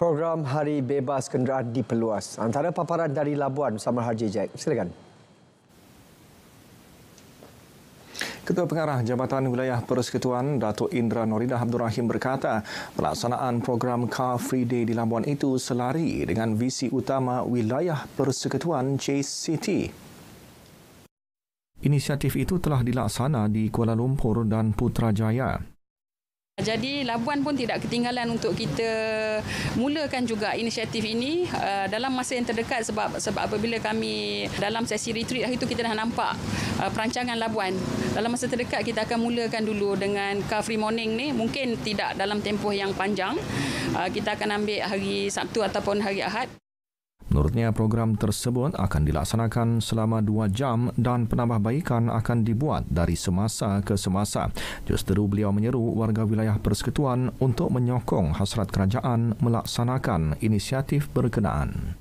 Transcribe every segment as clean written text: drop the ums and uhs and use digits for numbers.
Program Hari Bebas Kenderaan diperluas. Antara paparan dari Labuan bersama Harji Jack. Silakan. Ketua Pengarah Jabatan Wilayah Persekutuan Datuk Indra Noridah Abdul Rahim berkata, pelaksanaan program Car Free Day di Labuan itu selari dengan visi utama Wilayah Persekutuan JCT. Inisiatif itu telah dilaksana di Kuala Lumpur dan Putrajaya. Jadi Labuan pun tidak ketinggalan untuk kita mulakan juga inisiatif ini dalam masa yang terdekat sebab apabila kami dalam sesi retreat hari itu kita dah nampak perancangan Labuan. Dalam masa terdekat kita akan mulakan dulu dengan Car Free Morning ni, mungkin tidak dalam tempoh yang panjang. Kita akan ambil hari Sabtu ataupun hari Ahad. Menurutnya, program tersebut akan dilaksanakan selama 2 jam dan penambahbaikan akan dibuat dari semasa ke semasa. Justeru beliau menyeru warga wilayah persekutuan untuk menyokong hasrat kerajaan melaksanakan inisiatif berkenaan.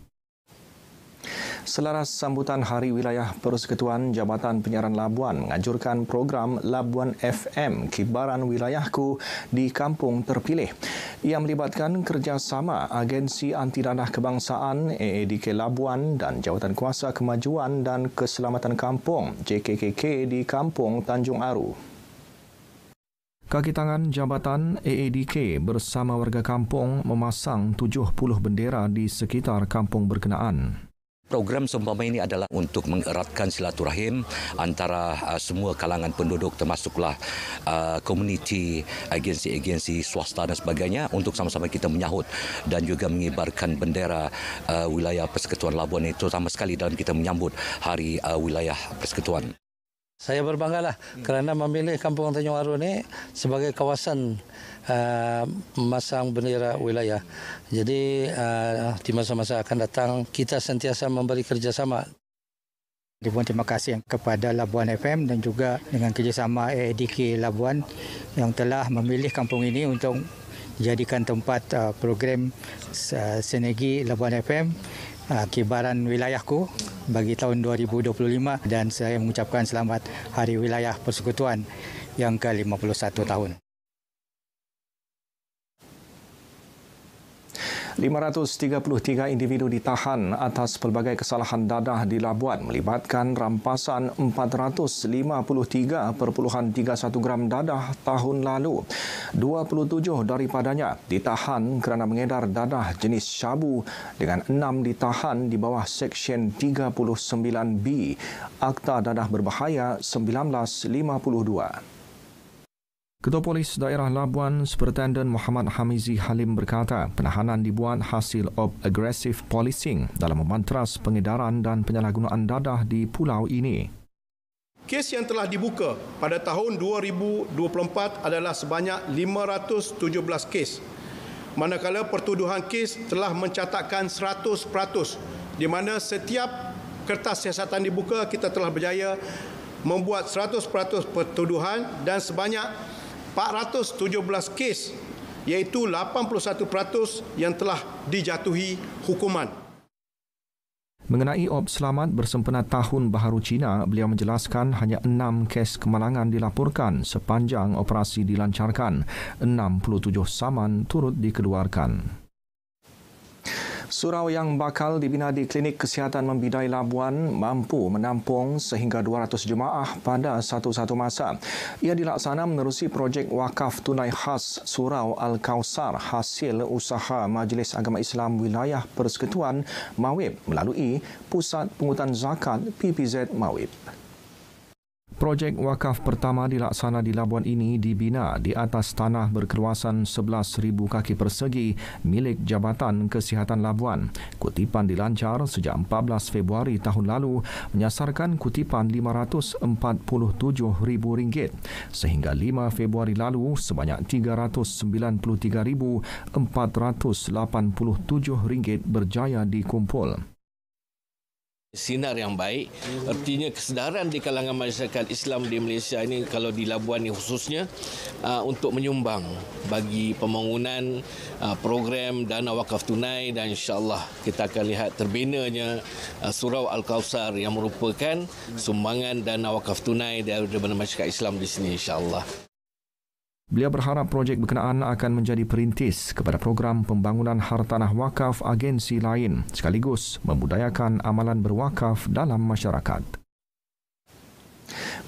Selaras sambutan Hari Wilayah Persekutuan, Jabatan Penyiaran Labuan menganjurkan program Labuan FM Kibaran Wilayahku di kampung terpilih. Ia melibatkan kerjasama Agensi Anti Dadah Kebangsaan AADK Labuan dan Jawatan Kuasa Kemajuan dan Keselamatan Kampung JKKK di Kampung Tanjung Aru. Kaki tangan Jabatan AADK bersama warga kampung memasang 70 bendera di sekitar kampung berkenaan. Program seumpama ini adalah untuk mengeratkan silaturahim antara semua kalangan penduduk termasuklah komuniti, agensi-agensi swasta dan sebagainya untuk sama-sama kita menyahut dan juga mengibarkan bendera wilayah Persekutuan Labuan itu terutama sekali dalam kita menyambut Hari Wilayah Persekutuan. Saya berbanggalah kerana memilih Kampung Tanjung Aru ini sebagai kawasan memasang bendera wilayah. Jadi di masa-masa akan datang kita sentiasa memberi kerjasama. Terima kasih kepada Labuan FM dan juga dengan kerjasama AADK Labuan yang telah memilih kampung ini untuk dijadikan tempat program sinergi Labuan FM Kibaran Wilayahku bagi tahun 2025 dan saya mengucapkan selamat Hari Wilayah Persekutuan yang ke-51 tahun. 533 individu ditahan atas pelbagai kesalahan dadah di Labuan melibatkan rampasan 453.31 gram dadah tahun lalu. 27 daripadanya ditahan kerana mengedar dadah jenis syabu dengan 6 ditahan di bawah Seksyen 39B Akta Dadah Berbahaya 1952. Ketua Polis Daerah Labuan, Superintendent Muhammad Hamizi Halim berkata, penahanan dibuat hasil aggressive policing dalam memanteras pengedaran dan penyalahgunaan dadah di pulau ini. Kes yang telah dibuka pada tahun 2024 adalah sebanyak 517 kes. Manakala pertuduhan kes telah mencatatkan 100%, di mana setiap kertas siasatan dibuka kita telah berjaya membuat 100% pertuduhan dan sebanyak 417 kes iaitu 81% yang telah dijatuhi hukuman. Mengenai Op Selamat bersempena Tahun Baharu Cina, beliau menjelaskan hanya 6 kes kemalangan dilaporkan sepanjang operasi dilancarkan. 67 saman turut dikeluarkan. Surau yang bakal dibina di Klinik Kesihatan Membidai Labuan mampu menampung sehingga 200 jemaah pada satu-satu masa. Ia dilaksana menerusi projek wakaf tunai khas Surau Al-Kausar hasil usaha Majlis Agama Islam Wilayah Persekutuan Mawib melalui Pusat Pungutan Zakat PPZ Mawib. Projek wakaf pertama dilaksana di Labuan ini dibina di atas tanah berkeluasan 11,000 kaki persegi milik Jabatan Kesihatan Labuan. Kutipan dilancar sejak 14 Februari tahun lalu menyasarkan kutipan RM547,000 sehingga 5 Februari lalu sebanyak RM393,487 berjaya dikumpul. Sinar yang baik, artinya kesedaran di kalangan masyarakat Islam di Malaysia ini, kalau di Labuan ini khususnya, untuk menyumbang bagi pembangunan program dana wakaf tunai, dan insyaAllah kita akan lihat terbinanya Surau Al-Kausar yang merupakan sumbangan dana wakaf tunai daripada masyarakat Islam di sini insyaAllah. Beliau berharap projek berkenaan akan menjadi perintis kepada program pembangunan hartanah wakaf agensi lain sekaligus membudayakan amalan berwakaf dalam masyarakat.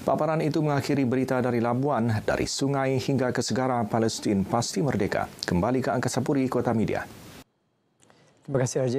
Paparan itu mengakhiri berita dari Labuan, dari sungai hingga ke segara Palestin pasti merdeka. Kembali ke Angkasa Puri, Kota Media. Terima kasih, RJ.